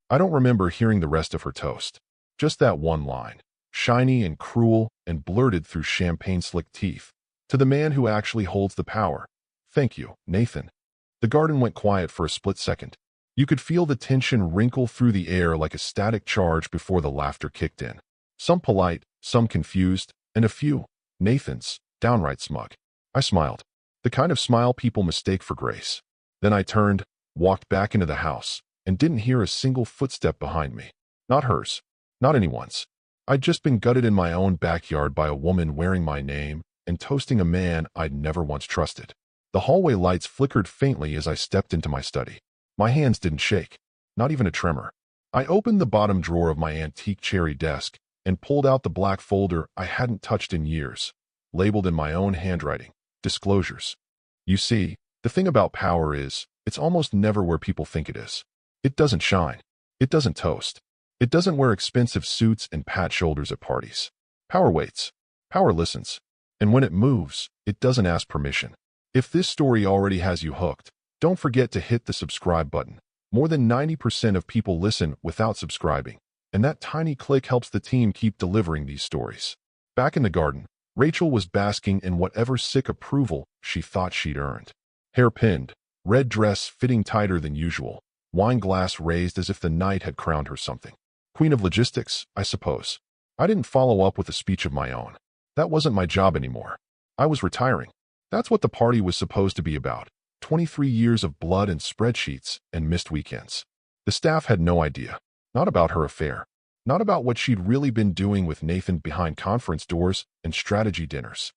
I don't remember hearing the rest of her toast. Just that one line, shiny and cruel and blurted through champagne-slick teeth. To the man who actually holds the power. Thank you, Nathan. The garden went quiet for a split second. You could feel the tension wrinkle through the air like a static charge before the laughter kicked in. Some polite, some confused, and a few, Nathan's, downright smug. I smiled. The kind of smile people mistake for grace. Then I turned, walked back into the house, and didn't hear a single footstep behind me. Not hers. Not anyone's. I'd just been gutted in my own backyard by a woman wearing my name and toasting a man I'd never once trusted. The hallway lights flickered faintly as I stepped into my study. My hands didn't shake. Not even a tremor. I opened the bottom drawer of my antique cherry desk and pulled out the black folder I hadn't touched in years, labeled in my own handwriting, Disclosures. You see, the thing about power is, it's almost never where people think it is. It doesn't shine. It doesn't toast. It doesn't wear expensive suits and pat shoulders at parties. Power waits. Power listens. And when it moves, it doesn't ask permission. If this story already has you hooked, don't forget to hit the subscribe button. More than 90% of people listen without subscribing, and that tiny click helps the team keep delivering these stories. Back in the garden, Rachel was basking in whatever sick approval she thought she'd earned. Hair pinned, red dress fitting tighter than usual, wine glass raised as if the night had crowned her something. Queen of logistics, I suppose. I didn't follow up with a speech of my own. That wasn't my job anymore. I was retiring. That's what the party was supposed to be about. 23 years of blood and spreadsheets and missed weekends. The staff had no idea. Not about her affair. Not about what she'd really been doing with Nathan behind conference doors and strategy dinners.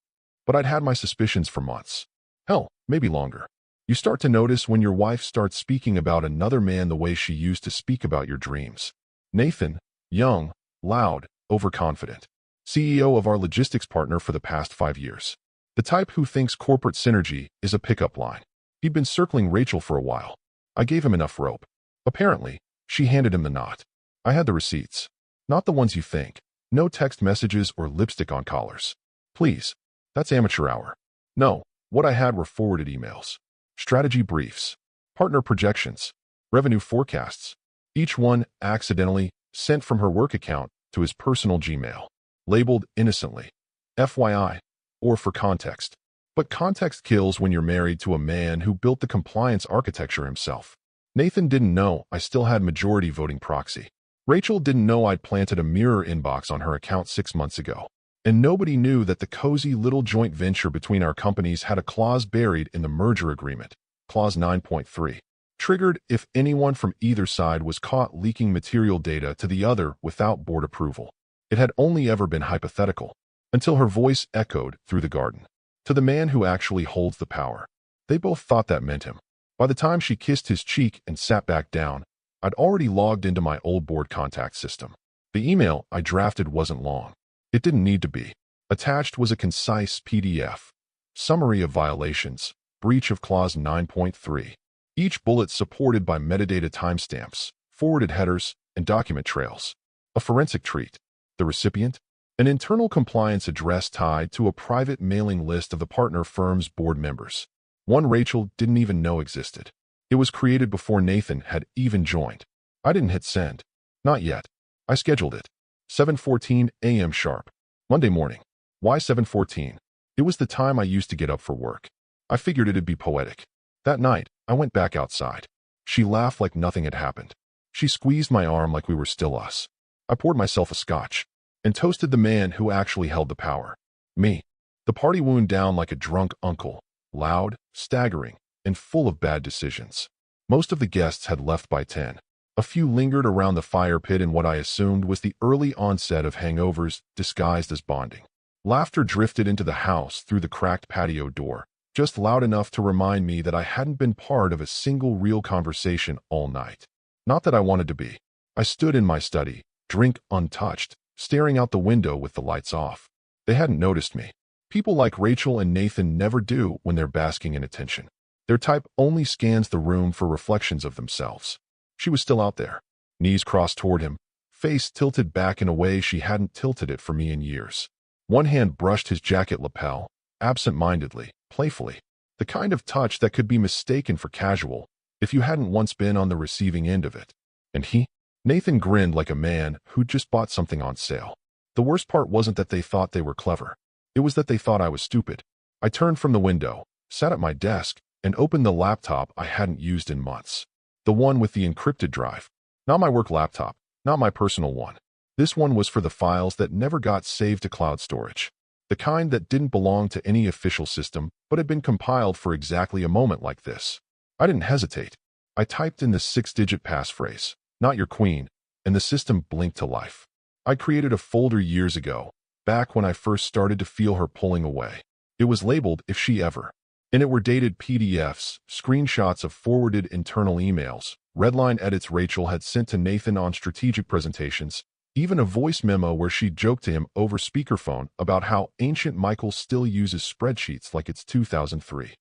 But I'd had my suspicions for months. Hell, maybe longer. You start to notice when your wife starts speaking about another man the way she used to speak about your dreams. Nathan, young, loud, overconfident. CEO of our logistics partner for the past 5 years. The type who thinks corporate synergy is a pickup line. He'd been circling Rachel for a while. I gave him enough rope. Apparently, she handed him the knot. I had the receipts. Not the ones you think. No text messages or lipstick on collars. Please. That's amateur hour. No, what I had were forwarded emails. Strategy briefs. Partner projections. Revenue forecasts. Each one accidentally sent from her work account to his personal Gmail. Labeled innocently. FYI. Or for context. But context kills when you're married to a man who built the compliance architecture himself. Nathan didn't know I still had majority voting proxy. Rachel didn't know I'd planted a mirror inbox on her account 6 months ago. And nobody knew that the cozy little joint venture between our companies had a clause buried in the merger agreement, Clause 9.3, triggered if anyone from either side was caught leaking material data to the other without board approval. It had only ever been hypothetical, until her voice echoed through the garden. To the man who actually holds the power. They both thought that meant him. By the time she kissed his cheek and sat back down, I'd already logged into my old board contact system. The email I drafted wasn't long. It didn't need to be. Attached was a concise PDF. Summary of violations. Breach of Clause 9.3. Each bullet supported by metadata timestamps, forwarded headers, and document trails. A forensic treat. The recipient? An internal compliance address tied to a private mailing list of the partner firm's board members. One Rachel didn't even know existed. It was created before Nathan had even joined. I didn't hit send. Not yet. I scheduled it. 7:14 a.m. sharp. Monday morning. Why 7:14? It was the time I used to get up for work. I figured it'd be poetic. That night, I went back outside. She laughed like nothing had happened. She squeezed my arm like we were still us. I poured myself a scotch and toasted the man who actually held the power. Me. The party wound down like a drunk uncle, loud, staggering, and full of bad decisions. Most of the guests had left by 10. A few lingered around the fire pit in what I assumed was the early onset of hangovers disguised as bonding. Laughter drifted into the house through the cracked patio door, just loud enough to remind me that I hadn't been part of a single real conversation all night. Not that I wanted to be. I stood in my study, drink untouched, staring out the window with the lights off. They hadn't noticed me. People like Rachel and Nathan never do when they're basking in attention. Their type only scans the room for reflections of themselves. She was still out there, knees crossed toward him, face tilted back in a way she hadn't tilted it for me in years. One hand brushed his jacket lapel, absent-mindedly, playfully, the kind of touch that could be mistaken for casual if you hadn't once been on the receiving end of it. And he? Nathan grinned like a man who'd just bought something on sale. The worst part wasn't that they thought they were clever. It was that they thought I was stupid. I turned from the window, sat at my desk, and opened the laptop I hadn't used in months. The one with the encrypted drive. Not my work laptop, not my personal one. This one was for the files that never got saved to cloud storage. The kind that didn't belong to any official system, but had been compiled for exactly a moment like this. I didn't hesitate. I typed in the 6-digit passphrase, "Not your queen," and the system blinked to life. I created a folder years ago, back when I first started to feel her pulling away. It was labeled "If She Ever." In it were dated PDFs, screenshots of forwarded internal emails, redline edits Rachel had sent to Nathan on strategic presentations, even a voice memo where she joked to him over speakerphone about how ancient Michael still uses spreadsheets like it's 2003.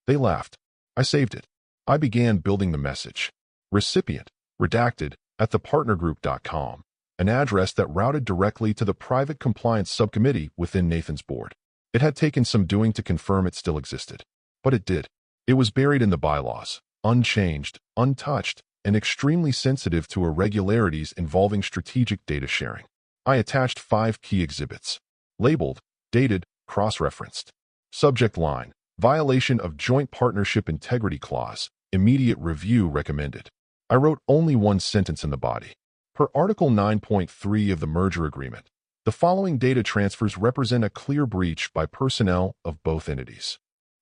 They laughed. I saved it. I began building the message. Recipient, redacted, at thepartnergroup.com, an address that routed directly to the private compliance subcommittee within Nathan's board. It had taken some doing to confirm it still existed. But it did. It was buried in the bylaws, unchanged, untouched, and extremely sensitive to irregularities involving strategic data sharing. I attached 5 key exhibits. Labeled, dated, cross-referenced. Subject line, violation of Joint Partnership Integrity Clause, immediate review recommended. I wrote only one sentence in the body. Per Article 9.3 of the merger agreement, the following data transfers represent a clear breach by personnel of both entities.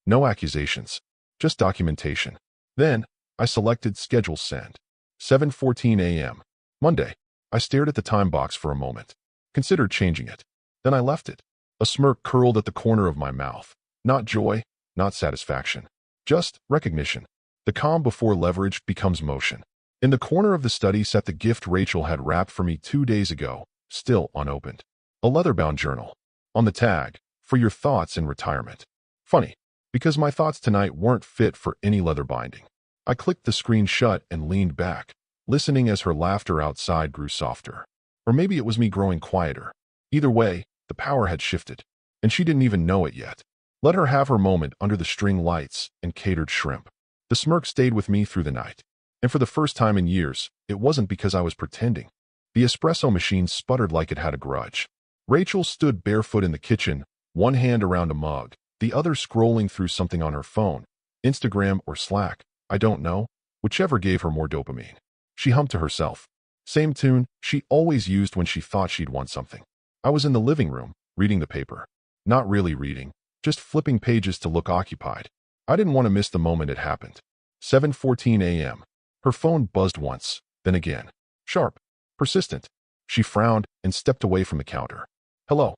No accusations, just documentation. Then, I selected Schedule Send. 7:14 a.m. Monday. I stared at the time box for a moment. Considered changing it. Then I left it. A smirk curled at the corner of my mouth. Not joy, not satisfaction. Just recognition. The calm before leverage becomes motion. In the corner of the study sat the gift Rachel had wrapped for me 2 days ago, still unopened. A leather-bound journal. On the tag, "For your thoughts in retirement." Funny, because my thoughts tonight weren't fit for any leather binding. I clicked the screen shut and leaned back, listening as her laughter outside grew softer. Or maybe it was me growing quieter. Either way, the power had shifted, and she didn't even know it yet. Let her have her moment under the string lights and catered shrimp. The smirk stayed with me through the night. And for the first time in years, it wasn't because I was pretending. The espresso machine sputtered like it had a grudge. Rachel stood barefoot in the kitchen, one hand around a mug, the other scrolling through something on her phone, Instagram or Slack, I don't know, whichever gave her more dopamine. She hummed to herself. Same tune she always used when she thought she'd want something. I was in the living room, reading the paper. Not really reading, just flipping pages to look occupied. I didn't want to miss the moment it happened. 7:14 a.m. Her phone buzzed once, then again. Sharp, persistent. She frowned and stepped away from the counter. Hello.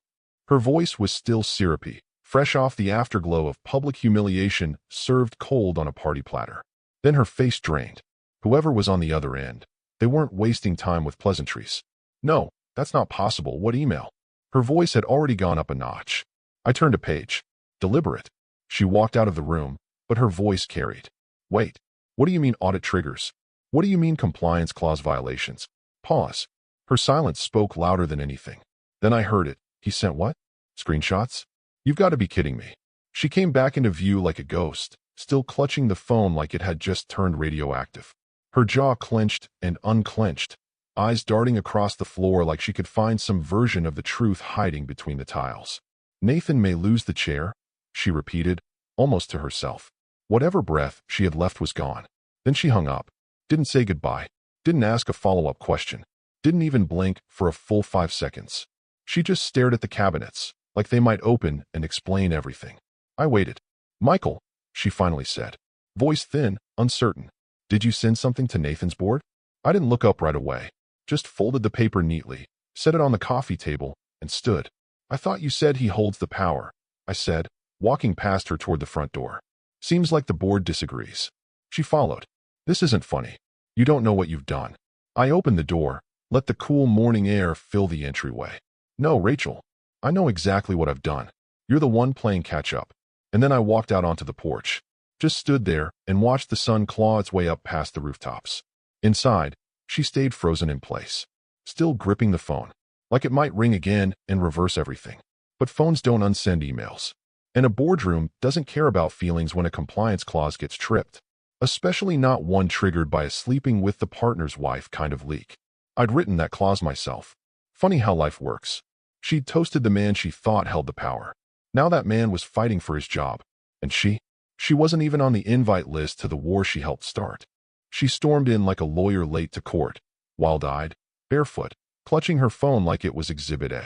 Her voice was still syrupy, fresh off the afterglow of public humiliation served cold on a party platter. Then her face drained. Whoever was on the other end, they weren't wasting time with pleasantries. No, that's not possible. What email? Her voice had already gone up a notch. I turned a page. Deliberate. She walked out of the room, but her voice carried. Wait. What do you mean audit triggers? What do you mean compliance clause violations? Pause. Her silence spoke louder than anything. Then I heard it. He sent what? Screenshots? You've got to be kidding me. She came back into view like a ghost, still clutching the phone like it had just turned radioactive. Her jaw clenched and unclenched, eyes darting across the floor like she could find some version of the truth hiding between the tiles. Nathan may lose the chair, she repeated, almost to herself. Whatever breath she had left was gone. Then she hung up, didn't say goodbye, didn't ask a follow-up question, didn't even blink for a full 5 seconds. She just stared at the cabinets, like they might open and explain everything. I waited. Michael, she finally said, voice thin, uncertain. Did you send something to Nathan's board? I didn't look up right away, just folded the paper neatly, set it on the coffee table, and stood. I thought you said he holds the power, I said, walking past her toward the front door. Seems like the board disagrees. She followed. This isn't funny. You don't know what you've done. I opened the door, let the cool morning air fill the entryway. No, Rachel. I know exactly what I've done. You're the one playing catch-up. And then I walked out onto the porch, just stood there and watched the sun claw its way up past the rooftops. Inside, she stayed frozen in place, still gripping the phone, like it might ring again and reverse everything. But phones don't unsend emails. And a boardroom doesn't care about feelings when a compliance clause gets tripped, especially not one triggered by a sleeping with the partner's wife kind of leak. I'd written that clause myself. Funny how life works. She'd toasted the man she thought held the power. Now that man was fighting for his job. And she wasn't even on the invite list to the war she helped start. She stormed in like a lawyer late to court, wild-eyed, barefoot, clutching her phone like it was Exhibit A.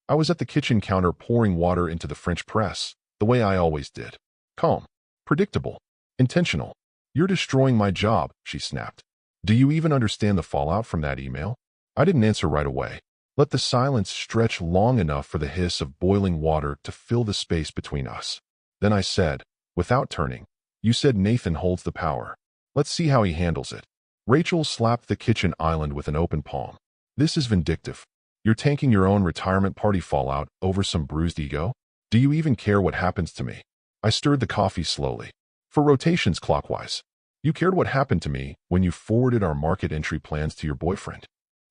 I was at the kitchen counter pouring water into the French press, the way I always did. Calm, predictable, intentional. You're destroying my job, she snapped. Do you even understand the fallout from that email? I didn't answer right away. Let the silence stretch long enough for the hiss of boiling water to fill the space between us. Then I said, without turning, you said Nathan holds the power. Let's see how he handles it. Rachel slapped the kitchen island with an open palm. This is vindictive. You're tanking your own retirement party fallout over some bruised ego? Do you even care what happens to me? I stirred the coffee slowly. For rotations clockwise. You cared what happened to me when you forwarded our market entry plans to your boyfriend.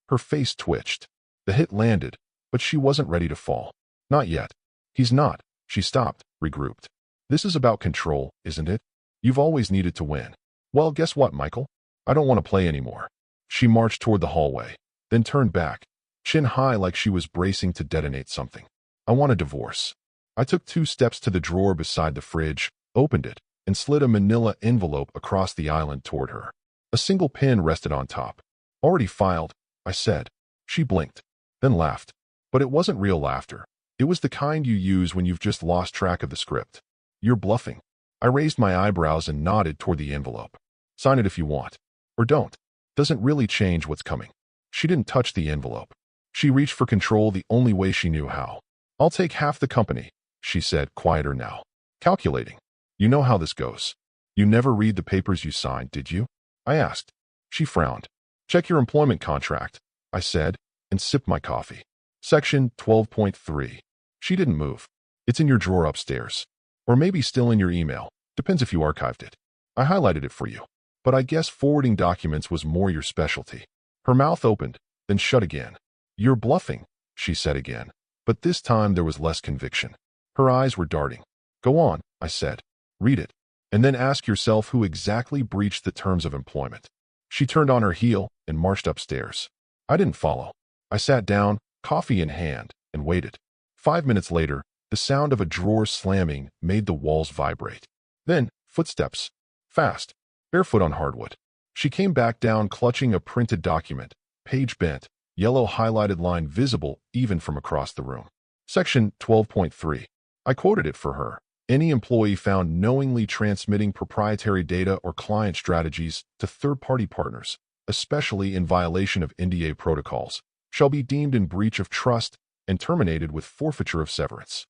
Her face twitched. The hit landed, but she wasn't ready to fall. Not yet. He's not. She stopped, regrouped. This is about control, isn't it? You've always needed to win. Well, guess what, Michael? I don't want to play anymore. She marched toward the hallway, then turned back, chin high like she was bracing to detonate something. I want a divorce. I took 2 steps to the drawer beside the fridge, opened it, and slid a manila envelope across the island toward her. A single pin rested on top. Already filed, I said. She blinked, then laughed. But it wasn't real laughter. It was the kind you use when you've just lost track of the script. You're bluffing. I raised my eyebrows and nodded toward the envelope. Sign it if you want. Or don't. Doesn't really change what's coming. She didn't touch the envelope. She reached for control the only way she knew how. I'll take half the company, she said, quieter now. Calculating. You know how this goes. You never read the papers you signed, did you? I asked. She frowned. Check your employment contract, I said, and sipped my coffee. Section 12.3. She didn't move. It's in your drawer upstairs. Or maybe still in your email. Depends if you archived it. I highlighted it for you. But I guess forwarding documents was more your specialty. Her mouth opened, then shut again. You're bluffing, she said again. But this time there was less conviction. Her eyes were darting. Go on, I said. Read it. And then ask yourself who exactly breached the terms of employment. She turned on her heel and marched upstairs. I didn't follow. I sat down, coffee in hand, and waited. 5 minutes later, the sound of a drawer slamming made the walls vibrate. Then, footsteps. Fast. Barefoot on hardwood. She came back down clutching a printed document, page bent, yellow highlighted line visible even from across the room. Section 12.3. I quoted it for her. Any employee found knowingly transmitting proprietary data or client strategies to third-party partners, especially in violation of NDA protocols, shall be deemed in breach of trust and terminated with forfeiture of severance.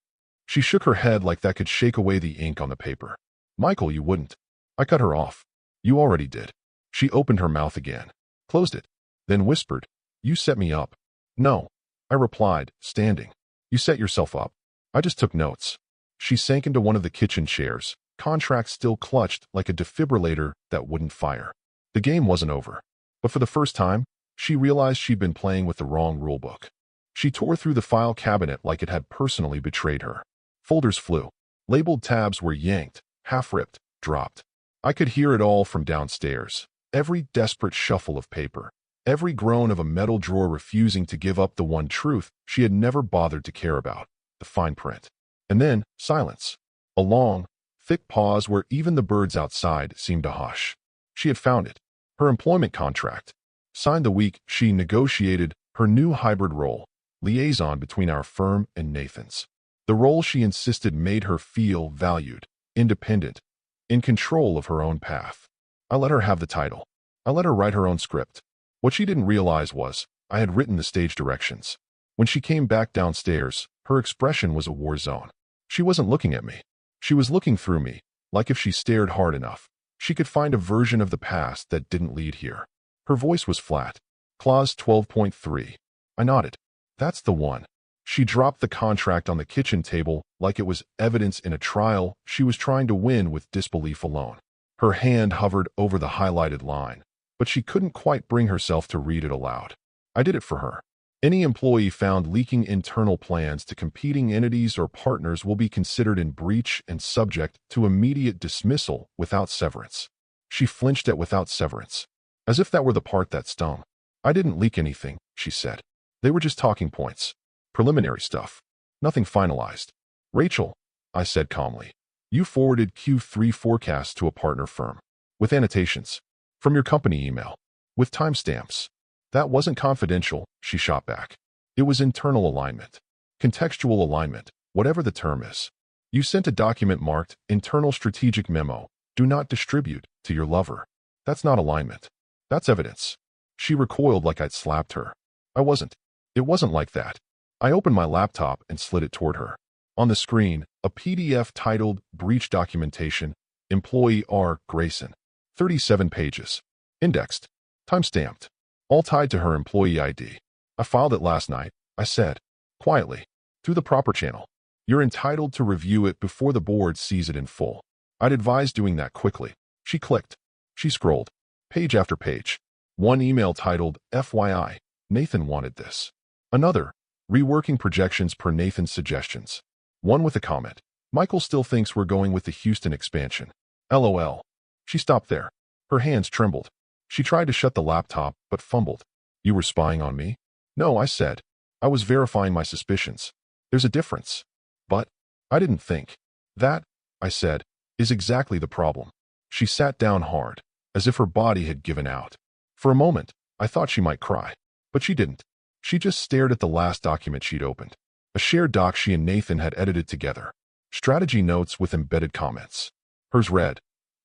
She shook her head like that could shake away the ink on the paper. Michael, you wouldn't. I cut her off. You already did. She opened her mouth again, closed it, then whispered, You set me up. No, I replied, standing. You set yourself up. I just took notes. She sank into one of the kitchen chairs, contract still clutched like a defibrillator that wouldn't fire. The game wasn't over. But for the first time, she realized she'd been playing with the wrong rulebook. She tore through the file cabinet like it had personally betrayed her. Folders flew. Labeled tabs were yanked, half-ripped, dropped. I could hear it all from downstairs. Every desperate shuffle of paper. Every groan of a metal drawer refusing to give up the one truth she had never bothered to care about, the fine print. And then, silence. A long, thick pause where even the birds outside seemed to hush. She had found it. Her employment contract. Signed the week she negotiated her new hybrid role, liaison between our firm and Nathan's. The role she insisted made her feel valued, independent, in control of her own path. I let her have the title. I let her write her own script. What she didn't realize was, I had written the stage directions. When she came back downstairs, her expression was a war zone. She wasn't looking at me. She was looking through me, like if she stared hard enough, she could find a version of the past that didn't lead here. Her voice was flat. Clause 12.3. I nodded. That's the one. She dropped the contract on the kitchen table like it was evidence in a trial she was trying to win with disbelief alone. Her hand hovered over the highlighted line, but she couldn't quite bring herself to read it aloud. I did it for her. Any employee found leaking internal plans to competing entities or partners will be considered in breach and subject to immediate dismissal without severance. She flinched at without severance, as if that were the part that stung. I didn't leak anything, she said. They were just talking points. Preliminary stuff. Nothing finalized. Rachel, I said calmly, you forwarded Q3 forecasts to a partner firm. With annotations. From your company email. With timestamps. That wasn't confidential, she shot back. It was internal alignment. Contextual alignment, whatever the term is. You sent a document marked Internal Strategic Memo, do not distribute, to your lover. That's not alignment. That's evidence. She recoiled like I'd slapped her. I wasn't. It wasn't like that. I opened my laptop and slid it toward her. On the screen, a PDF titled Breach Documentation, Employee R. Grayson. 37 pages. Indexed. Timestamped. All tied to her employee ID. I filed it last night, I said. Quietly. Through the proper channel. You're entitled to review it before the board sees it in full. I'd advise doing that quickly. She clicked. She scrolled. Page after page. One email titled, FYI, Nathan wanted this. Another, reworking projections per Nathan's suggestions. One with a comment. Michael still thinks we're going with the Houston expansion. LOL. She stopped there. Her hands trembled. She tried to shut the laptop, but fumbled. You were spying on me? No, I said. I was verifying my suspicions. There's a difference. But I didn't think. That, I said, is exactly the problem. She sat down hard, as if her body had given out. For a moment, I thought she might cry. But she didn't. She just stared at the last document she'd opened. A shared doc she and Nathan had edited together. Strategy notes with embedded comments. Hers read,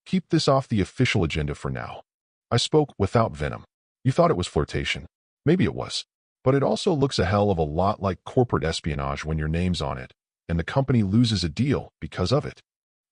keep this off the official agenda for now. I spoke without venom. You thought it was flirtation. Maybe it was. But it also looks a hell of a lot like corporate espionage when your name's on it, and the company loses a deal because of it.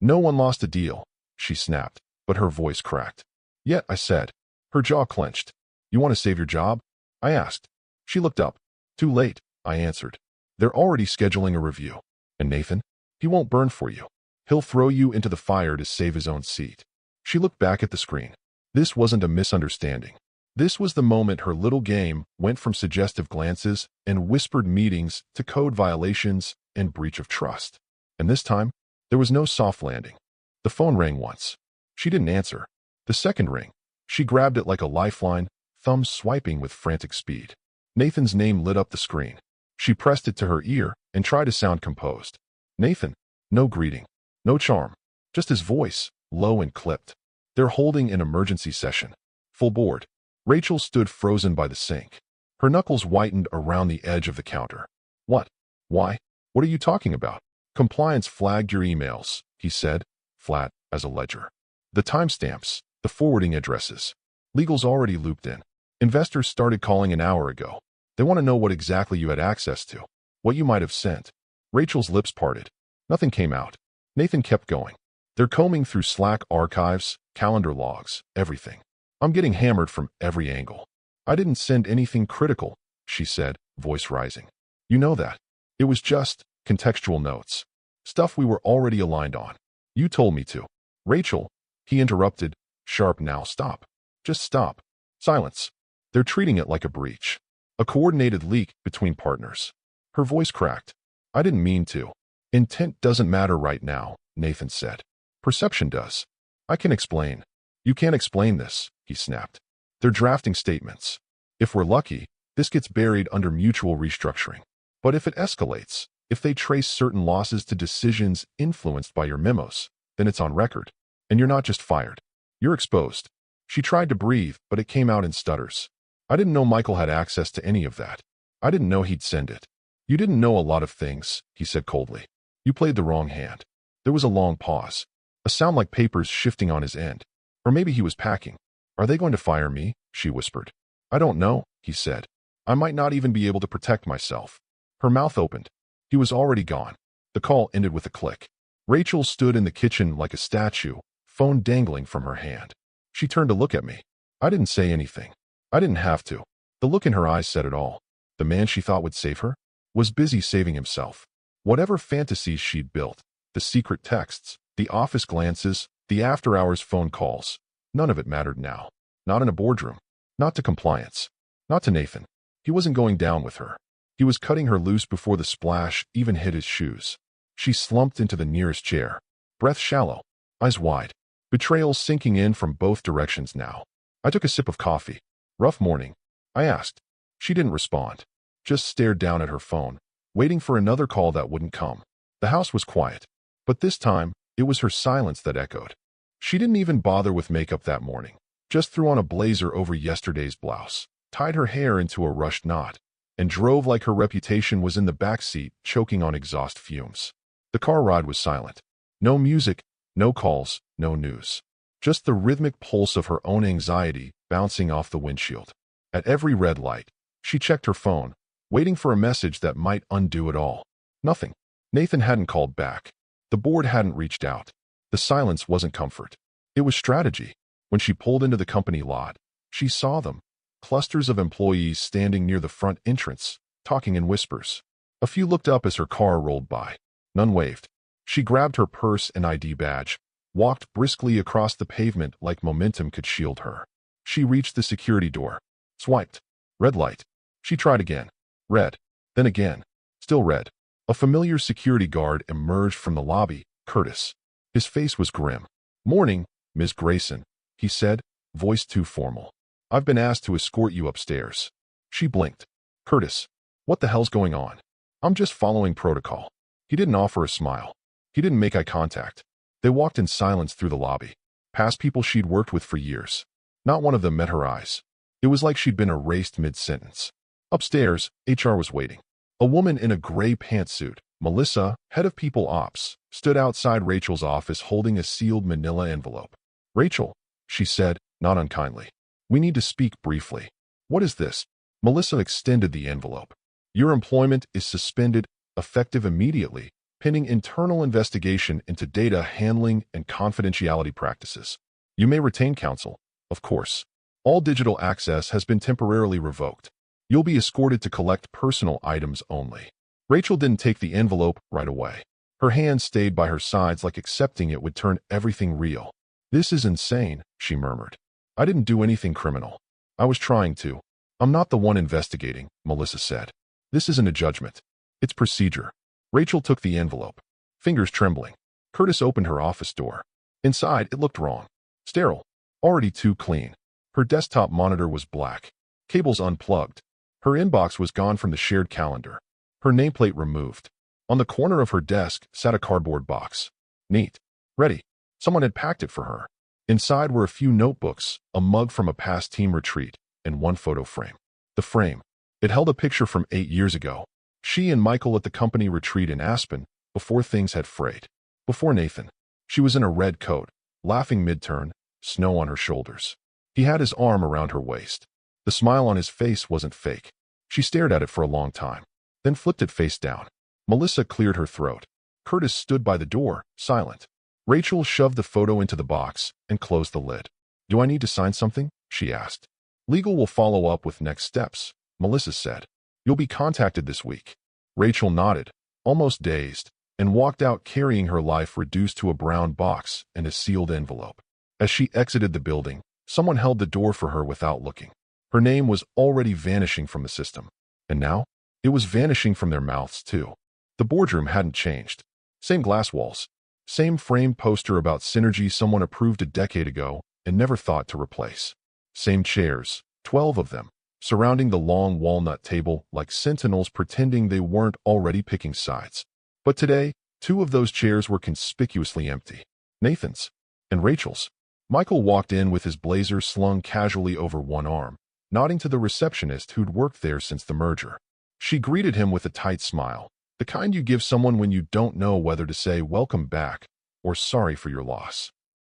No one lost a deal, she snapped, but her voice cracked. Yet, I said. Her jaw clenched. You want to save your job? I asked. She looked up. Too late, I answered. They're already scheduling a review. And Nathan? He won't burn for you. He'll throw you into the fire to save his own seat. She looked back at the screen. This wasn't a misunderstanding. This was the moment her little game went from suggestive glances and whispered meetings to code violations and breach of trust. And this time, there was no soft landing. The phone rang once. She didn't answer. The second ring. She grabbed it like a lifeline, thumbs swiping with frantic speed. Nathan's name lit up the screen. She pressed it to her ear and tried to sound composed. Nathan. No greeting. No charm. Just his voice, low and clipped. They're holding an emergency session. Full board. Rachel stood frozen by the sink. Her knuckles whitened around the edge of the counter. What? Why? What are you talking about? Compliance flagged your emails, he said, flat as a ledger. The timestamps, the forwarding addresses. Legal's already looped in. Investors started calling an hour ago. They want to know what exactly you had access to, what you might have sent. Rachel's lips parted. Nothing came out. Nathan kept going. They're combing through Slack archives, calendar logs, everything. I'm getting hammered from every angle. I didn't send anything critical, she said, voice rising. You know that. It was just contextual notes. Stuff we were already aligned on. You told me to. Rachel, he interrupted, sharp now stop. Just stop. Silence. They're treating it like a breach. A coordinated leak between partners. Her voice cracked. I didn't mean to. Intent doesn't matter right now, Nathan said. Perception does. I can explain. You can't explain this, he snapped. They're drafting statements. If we're lucky, this gets buried under mutual restructuring. But if it escalates, if they trace certain losses to decisions influenced by your memos, then it's on record. And you're not just fired. You're exposed. She tried to breathe, but it came out in stutters. I didn't know Michael had access to any of that. I didn't know he'd send it. You didn't know a lot of things, he said coldly. You played the wrong hand. There was a long pause. A sound like papers shifting on his end. Or maybe he was packing. Are they going to fire me? She whispered. I don't know, he said. I might not even be able to protect myself. Her mouth opened. He was already gone. The call ended with a click. Rachel stood in the kitchen like a statue, phone dangling from her hand. She turned to look at me. I didn't say anything. I didn't have to. The look in her eyes said it all. The man she thought would save her was busy saving himself. Whatever fantasies she'd built, the secret texts, the office glances, the after-hours phone calls, none of it mattered now. Not in a boardroom. Not to compliance. Not to Nathan. He wasn't going down with her. He was cutting her loose before the splash even hit his shoes. She slumped into the nearest chair. Breath shallow. Eyes wide. Betrayal sinking in from both directions now. I took a sip of coffee. Rough morning. I asked. She didn't respond, just stared down at her phone, waiting for another call that wouldn't come. The house was quiet, but this time, it was her silence that echoed. She didn't even bother with makeup that morning, just threw on a blazer over yesterday's blouse, tied her hair into a rushed knot, and drove like her reputation was in the back seat, choking on exhaust fumes. The car ride was silent. No music, no calls, no news. Just the rhythmic pulse of her own anxiety bouncing off the windshield. At every red light, she checked her phone, waiting for a message that might undo it all. Nothing. Nathan hadn't called back. The board hadn't reached out. The silence wasn't comfort. It was strategy. When she pulled into the company lot, she saw them. Clusters of employees standing near the front entrance, talking in whispers. A few looked up as her car rolled by. None waved. She grabbed her purse and ID badge, walked briskly across the pavement like momentum could shield her. She reached the security door. Swiped. Red light. She tried again. Red. Then again. Still red. A familiar security guard emerged from the lobby, Curtis. His face was grim. "Morning, Ms. Grayson," he said, voice too formal. "I've been asked to escort you upstairs." She blinked. "Curtis, what the hell's going on?" "I'm just following protocol." He didn't offer a smile. He didn't make eye contact. They walked in silence through the lobby, past people she'd worked with for years. Not one of them met her eyes. It was like she'd been erased mid-sentence. Upstairs, HR was waiting. A woman in a gray pantsuit, Melissa, head of people ops, stood outside Rachel's office holding a sealed manila envelope. "Rachel," she said, not unkindly. "We need to speak briefly." "What is this?" Melissa extended the envelope. "Your employment is suspended, effective immediately, pending internal investigation into data handling and confidentiality practices. You may retain counsel, of course. All digital access has been temporarily revoked. You'll be escorted to collect personal items only." Rachel didn't take the envelope right away. Her hand stayed by her sides like accepting it would turn everything real. "This is insane," she murmured. "I didn't do anything criminal. I was trying to." "I'm not the one investigating," Melissa said. "This isn't a judgment. It's procedure." Rachel took the envelope, fingers trembling. Curtis opened her office door. Inside, it looked wrong. Sterile. Already too clean. Her desktop monitor was black. Cables unplugged. Her inbox was gone from the shared calendar. Her nameplate removed. On the corner of her desk sat a cardboard box. Neat. Ready. Someone had packed it for her. Inside were a few notebooks, a mug from a past team retreat, and one photo frame. The frame. It held a picture from 8 years ago. She and Michael at the company retreat in Aspen, before things had frayed. Before Nathan. She was in a red coat, laughing mid-turn, snow on her shoulders. He had his arm around her waist. The smile on his face wasn't fake. She stared at it for a long time, then flipped it face down. Melissa cleared her throat. Curtis stood by the door, silent. Rachel shoved the photo into the box and closed the lid. "Do I need to sign something?" she asked. "Legal will follow up with next steps," Melissa said. "You'll be contacted this week." Rachel nodded, almost dazed, and walked out carrying her life reduced to a brown box and a sealed envelope. As she exited the building, someone held the door for her without looking. Her name was already vanishing from the system. And now, it was vanishing from their mouths too. The boardroom hadn't changed. Same glass walls. Same framed poster about synergy someone approved a decade ago and never thought to replace. Same chairs, 12 of them, surrounding the long walnut table like sentinels pretending they weren't already picking sides. But today, 2 of those chairs were conspicuously empty. Nathan's and Rachel's. Michael walked in with his blazer slung casually over one arm, nodding to the receptionist who'd worked there since the merger. She greeted him with a tight smile, the kind you give someone when you don't know whether to say welcome back or sorry for your loss.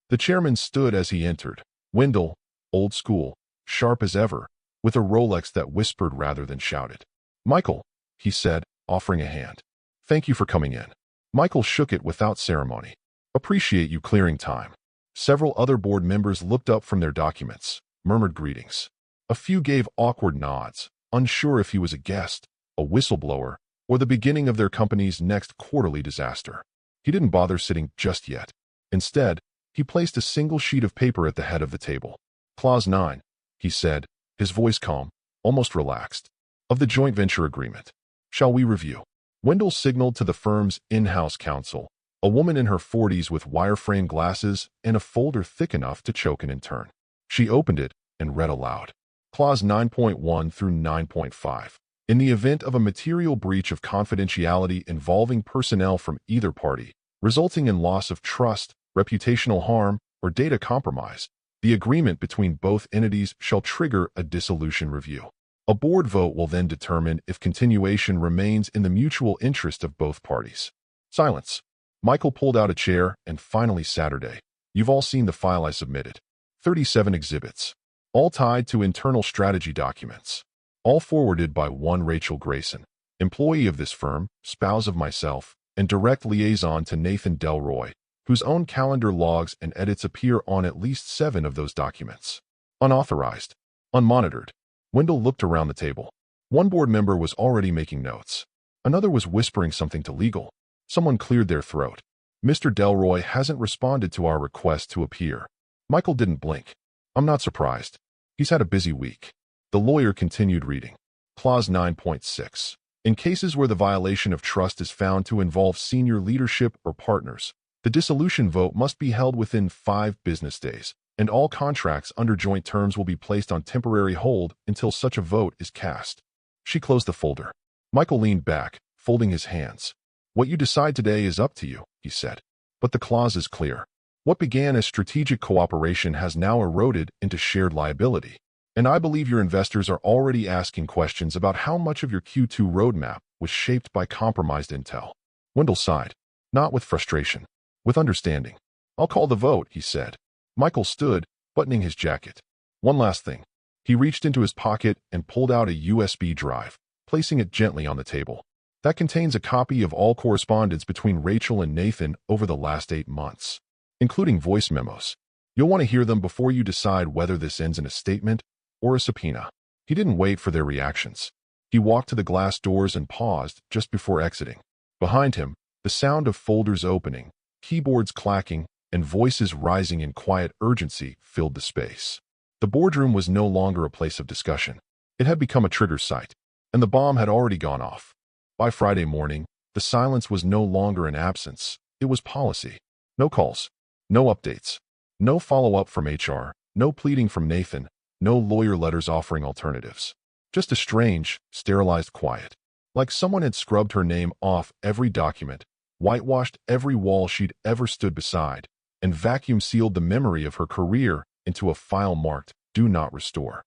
The chairman stood as he entered, Wendell, old school, sharp as ever, with a Rolex that whispered rather than shouted. "Michael," he said, offering a hand. "Thank you for coming in." Michael shook it without ceremony. "Appreciate you clearing time." Several other board members looked up from their documents, murmured greetings. A few gave awkward nods, unsure if he was a guest, a whistleblower, or the beginning of their company's next quarterly disaster. He didn't bother sitting just yet. Instead, he placed a single sheet of paper at the head of the table. "Clause 9, he said, his voice calm, almost relaxed, "of the joint venture agreement. Shall we review?" Wendell signaled to the firm's in-house counsel, a woman in her 40s with wireframe glasses and a folder thick enough to choke an intern. She opened it and read aloud. Clause 9.1 through 9.5. In the event of a material breach of confidentiality involving personnel from either party, resulting in loss of trust, reputational harm, or data compromise, the agreement between both entities shall trigger a dissolution review. A board vote will then determine if continuation remains in the mutual interest of both parties. Silence. Michael pulled out a chair, and finally Saturday. You've all seen the file I submitted. 37 exhibits. All tied to internal strategy documents. All forwarded by one Rachel Grayson, employee of this firm, spouse of myself, and direct liaison to Nathan Delroy, whose own calendar logs and edits appear on at least 7 of those documents. Unauthorized. Unmonitored. Wendell looked around the table. One board member was already making notes. Another was whispering something to legal. Someone cleared their throat. Mr. Delroy hasn't responded to our request to appear. Michael didn't blink. I'm not surprised. He's had a busy week. The lawyer continued reading. Clause 9.6. In cases where the violation of trust is found to involve senior leadership or partners, the dissolution vote must be held within 5 business days, and all contracts under joint terms will be placed on temporary hold until such a vote is cast. She closed the folder. Michael leaned back, folding his hands. What you decide today is up to you, he said. But the clause is clear. What began as strategic cooperation has now eroded into shared liability. And I believe your investors are already asking questions about how much of your Q2 roadmap was shaped by compromised intel. Wendell sighed. Not with frustration. With understanding. I'll call the vote, he said. Michael stood, buttoning his jacket. One last thing. He reached into his pocket and pulled out a USB drive, placing it gently on the table. That contains a copy of all correspondence between Rachel and Nathan over the last 8 months, including voice memos. You'll want to hear them before you decide whether this ends in a statement or a subpoena. He didn't wait for their reactions. He walked to the glass doors and paused just before exiting. Behind him, the sound of folders opening, keyboards clacking, and voices rising in quiet urgency filled the space. The boardroom was no longer a place of discussion. It had become a trigger site, and the bomb had already gone off. By Friday morning, the silence was no longer an absence. It was policy. No calls. No updates. No follow-up from HR. No pleading from Nathan. No lawyer letters offering alternatives. Just a strange, sterilized quiet. Like someone had scrubbed her name off every document, whitewashed every wall she'd ever stood beside, and vacuum-sealed the memory of her career into a file marked "Do Not Restore."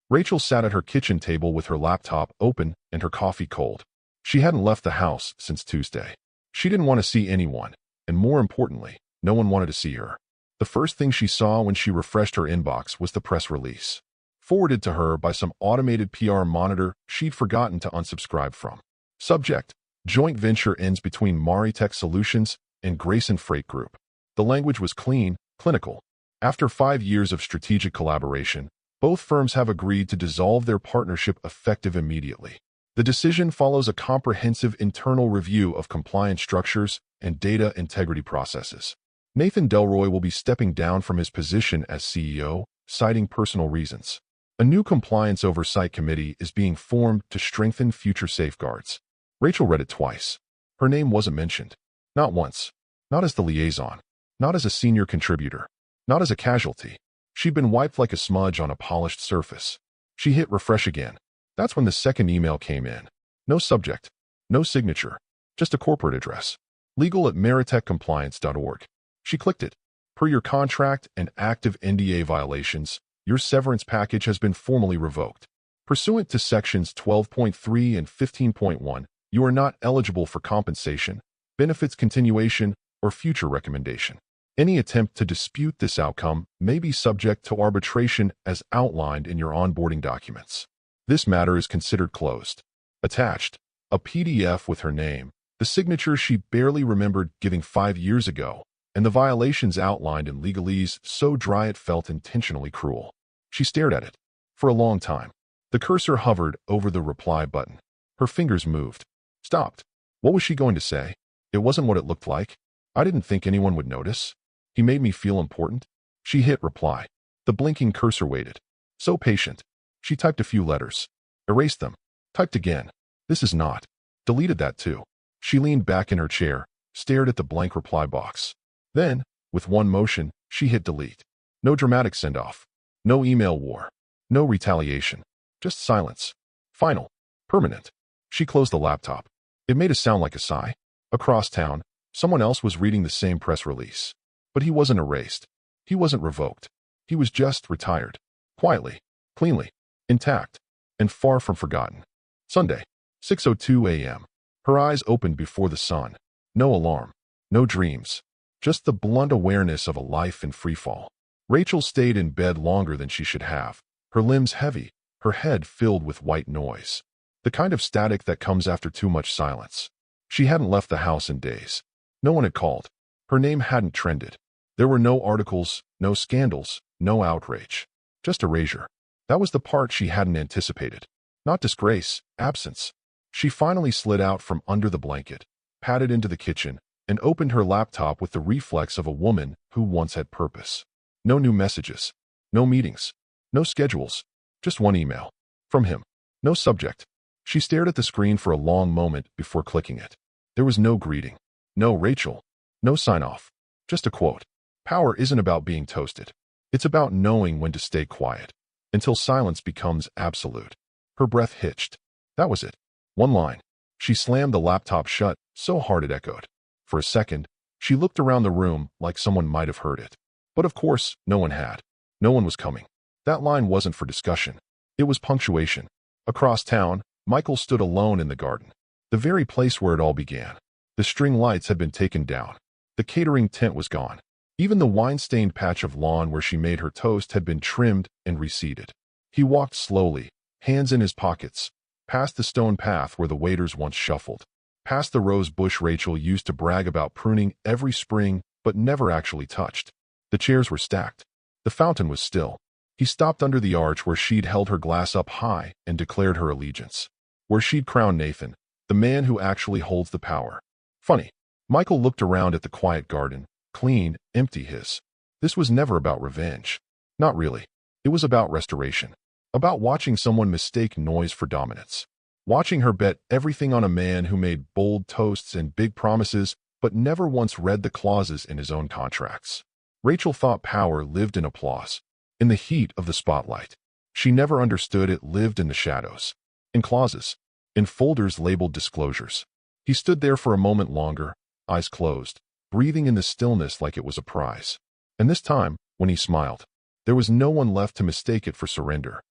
Rachel sat at her kitchen table with her laptop open and her coffee cold. She hadn't left the house since Tuesday. She didn't want to see anyone, and more importantly, no one wanted to see her. The first thing she saw when she refreshed her inbox was the press release, forwarded to her by some automated PR monitor she'd forgotten to unsubscribe from. Subject: Joint venture ends between Maritech Solutions and Grayson Freight Group. The language was clean, clinical. After 5 years of strategic collaboration, both firms have agreed to dissolve their partnership effective immediately. The decision follows a comprehensive internal review of compliance structures and data integrity processes. Nathan Delroy will be stepping down from his position as CEO, citing personal reasons. A new compliance oversight committee is being formed to strengthen future safeguards. Rachel read it twice. Her name wasn't mentioned. Not once. Not as the liaison. Not as a senior contributor. Not as a casualty. She'd been wiped like a smudge on a polished surface. She hit refresh again. That's when the second email came in. No subject. No signature. Just a corporate address. legal@maritechcompliance.org. She clicked it. Per your contract and active NDA violations, your severance package has been formally revoked. Pursuant to sections 12.3 and 15.1, you are not eligible for compensation, benefits continuation, or future recommendation. Any attempt to dispute this outcome may be subject to arbitration as outlined in your onboarding documents. This matter is considered closed. Attached, a PDF with her name, the signature she barely remembered giving 5 years ago, and the violations outlined in legalese so dry it felt intentionally cruel. She stared at it. For a long time. The cursor hovered over the reply button. Her fingers moved. Stopped. What was she going to say? It wasn't what it looked like. I didn't think anyone would notice. He made me feel important. She hit reply. The blinking cursor waited. So patient. She typed a few letters. Erased them. Typed again. This is not. Deleted that too. She leaned back in her chair, stared at the blank reply box. Then, with one motion, she hit delete. No dramatic send-off. No email war. No retaliation. Just silence. Final. Permanent. She closed the laptop. It made a sound like a sigh. Across town, someone else was reading the same press release. But he wasn't erased. He wasn't revoked. He was just retired. Quietly. Cleanly. Intact. And far from forgotten. Sunday. 6:02 a.m. Her eyes opened before the sun. No alarm. No dreams. Just the blunt awareness of a life in freefall. Rachel stayed in bed longer than she should have. Her limbs heavy. Her head filled with white noise. The kind of static that comes after too much silence. She hadn't left the house in days. No one had called. Her name hadn't trended. There were no articles, no scandals, no outrage. Just erasure. That was the part she hadn't anticipated. Not disgrace, absence. She finally slid out from under the blanket, padded into the kitchen, and opened her laptop with the reflex of a woman who once had purpose. No new messages. No meetings. No schedules. Just one email. From him. No subject. She stared at the screen for a long moment before clicking it. There was no greeting. No Rachel. No sign-off. Just a quote. Power isn't about being toasted. It's about knowing when to stay quiet. Until silence becomes absolute. Her breath hitched. That was it. One line. She slammed the laptop shut so hard it echoed. For a second, she looked around the room like someone might have heard it. But of course, no one had. No one was coming. That line wasn't for discussion. It was punctuation. Across town, Michael stood alone in the garden. The very place where it all began. The string lights had been taken down. The catering tent was gone. Even the wine-stained patch of lawn where she made her toast had been trimmed and reseeded. He walked slowly, hands in his pockets, past the stone path where the waiters once shuffled, past the rose bush Rachel used to brag about pruning every spring but never actually touched. The chairs were stacked. The fountain was still. He stopped under the arch where she'd held her glass up high and declared her allegiance. Where she'd crowned Nathan, the man who actually holds the power. Funny. Michael looked around at the quiet garden, clean, empty his. This was never about revenge. Not really. It was about restoration. About watching someone mistake noise for dominance. Watching her bet everything on a man who made bold toasts and big promises but never once read the clauses in his own contracts. Rachel thought power lived in applause. In the heat of the spotlight. She never understood it lived in the shadows. In clauses. In folders labeled disclosures. He stood there for a moment longer, eyes closed, breathing in the stillness like it was a prize. And this time, when he smiled, there was no one left to mistake it for surrender.